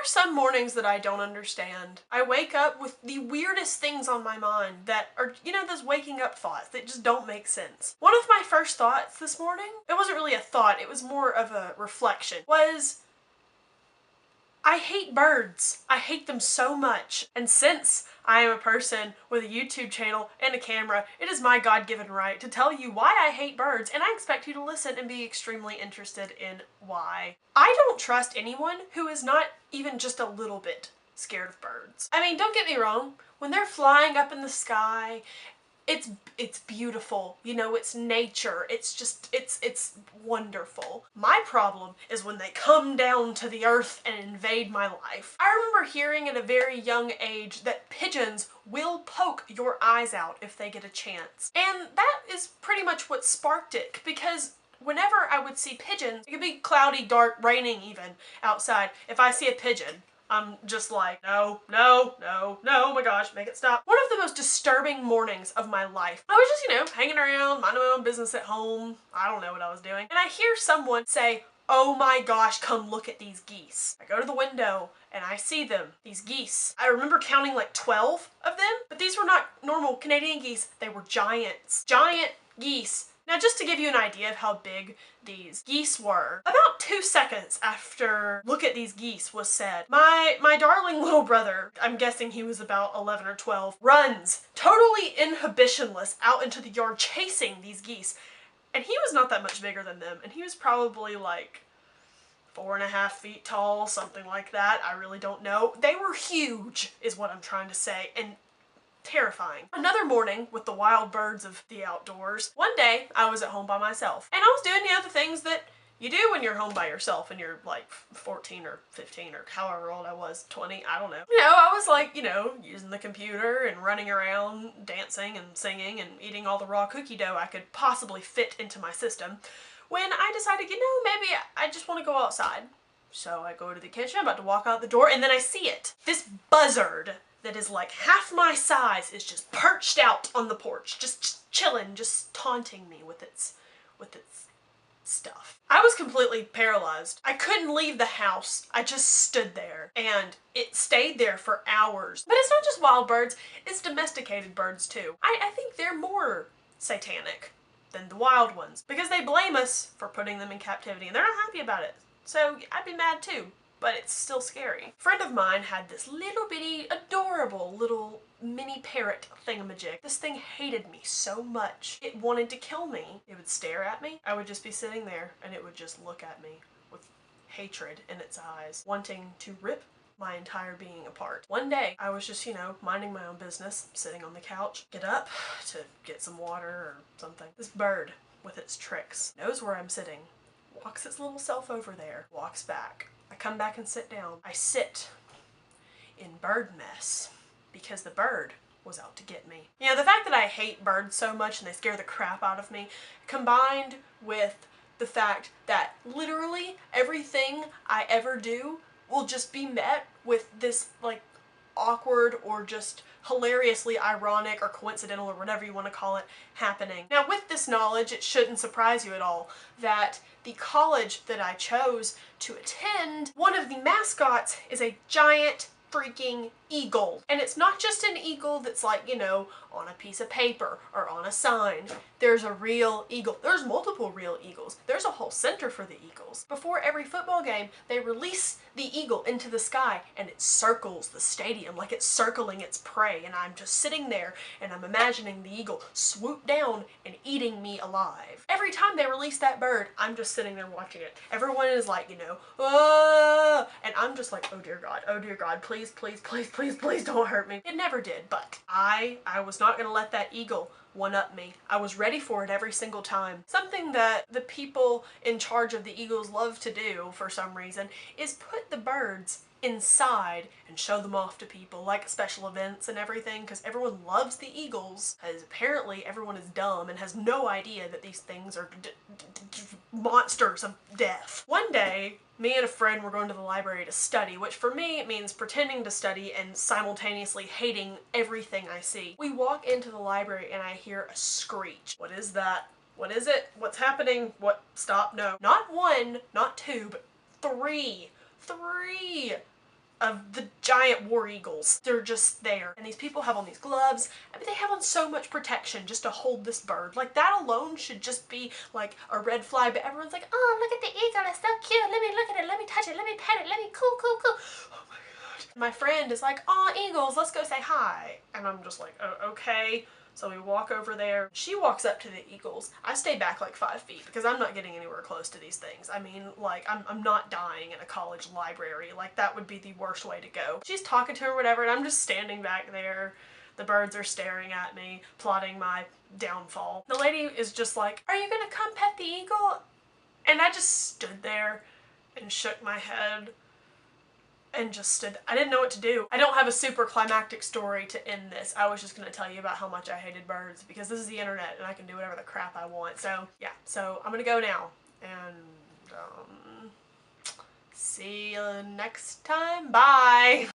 some mornings that I don't understand. I wake up with the weirdest things on my mind that are, those waking up thoughts that just don't make sense. One of my first thoughts this morning, it wasn't really a thought, it was more of a reflection, was I hate birds. I hate them so much. And since I am a person with a YouTube channel and a camera, it is my God-given right to tell you why I hate birds, and I expect you to listen and be extremely interested in why. I don't trust anyone who is not even just a little bit scared of birds. I mean, don't get me wrong, when they're flying up in the sky, it's beautiful, it's nature, it's wonderful. My problem is when they come down to the earth and invade my life. I remember hearing at a very young age that pigeons will poke your eyes out if they get a chance. And that is pretty much what sparked it, because whenever I would see pigeons, it could be cloudy, dark, raining even outside, if I see a pigeon, I'm just like, no, no, no, no, oh my gosh, make it stop. One of the most disturbing mornings of my life. I was just, hanging around, minding my own business at home. I don't know what I was doing. And I hear someone say, oh my gosh, come look at these geese. I go to the window and I see them, these geese. I remember counting like 12 of them, but these were not normal Canadian geese. They were giants. Giant geese. Now, just to give you an idea of how big these geese were, about 2 seconds after "look at these geese" was said, my darling little brother, I'm guessing he was about 11 or 12, runs totally inhibitionless out into the yard chasing these geese. And he was not that much bigger than them, and he was probably like 4.5 feet tall, something like that. I really don't know. They were huge, is what I'm trying to say, and terrifying. Another morning with the wild birds of the outdoors. One day, I was at home by myself, and I was doing, the things that you do when you're home by yourself and you're like 14 or 15 or however old I was, 20, I don't know. I was like, using the computer and running around, dancing and singing and eating all the raw cookie dough I could possibly fit into my system, when I decided, maybe I just want to go outside. So I go to the kitchen, I'm about to walk out the door, and then I see it. This buzzard that is like half my size is just perched out on the porch, just chilling, just taunting me with its stuff. I was completely paralyzed. I couldn't leave the house. I just stood there, and it stayed there for hours. But it's not just wild birds, it's domesticated birds too. I think they're more satanic than the wild ones, because they blame us for putting them in captivity, and they're not happy about it. So I'd be mad too, but it's still scary. A friend of mine had this little bitty, adorable little mini parrot thingamajig. This thing hated me so much. It wanted to kill me. It would stare at me. I would just be sitting there and it would just look at me with hatred in its eyes, wanting to rip my entire being apart. One day, I was just, minding my own business, sitting on the couch, get up to get some water or something. This bird, with its tricks, knows where I'm sitting, walks its little self over there, walks back. I come back and sit down. I sit in bird mess because the bird was out to get me. The fact that I hate birds so much and they scare the crap out of me, combined with the fact that literally everything I ever do will just be met with this awkward or just hilariously ironic or coincidental or whatever you want to call it happening. Now, with this knowledge, it shouldn't surprise you at all that the college that I chose to attend, one of the mascots is a giant freaking eagle. And it's not just an eagle that's on a piece of paper or on a sign. There's a real eagle. There's multiple real eagles. There's a whole center for the eagles. Before every football game, they release the eagle into the sky and it circles the stadium like it's circling its prey. And I'm just sitting there and I'm imagining the eagle swoop down and eating me alive. Every time they release that bird, I'm just sitting there watching it. Everyone is like, ah, and I'm just like, oh dear God, please, please, please, please, please don't hurt me. It never did, but I was not gonna let that eagle one-up me. I was ready for it every single time. Something that the people in charge of the eagles love to do for some reason is put the birds inside and show them off to people, like special events and everything, because everyone loves the eagles, as apparently everyone is dumb and has no idea that these things are monsters of death. One day, me and a friend were going to the library to study, which for me means pretending to study and simultaneously hating everything I see. We walk into the library and I hear a screech. What is that? What is it? What's happening? What? Stop. No. Not one, not two, but three of the giant war eagles. They're just there. And these people have on these gloves. I mean, they have on so much protection just to hold this bird. Like, that alone should just be like a red flag, but everyone's like, oh, look at the eagle, it's so cute. Let me look at it, let me touch it, let me pet it, let me cool. Oh my God. My friend is like, oh, eagles, let's go say hi. And I'm just like, oh, okay. So we walk over there. She walks up to the eagles. I stay back like 5 feet because I'm not getting anywhere close to these things. I mean, like, I'm not dying in a college library. Like, that would be the worst way to go. She's talking to her or whatever, and I'm just standing back there. The birds are staring at me, plotting my downfall. The lady is just like, are you gonna come pet the eagle? And I just stood there and shook my head and just stood. I didn't know what to do. I don't have a super climactic story to end this. I was just going to tell you about how much I hated birds because this is the internet and I can do whatever the crap I want. So yeah, so I'm going to go now and see you next time. Bye!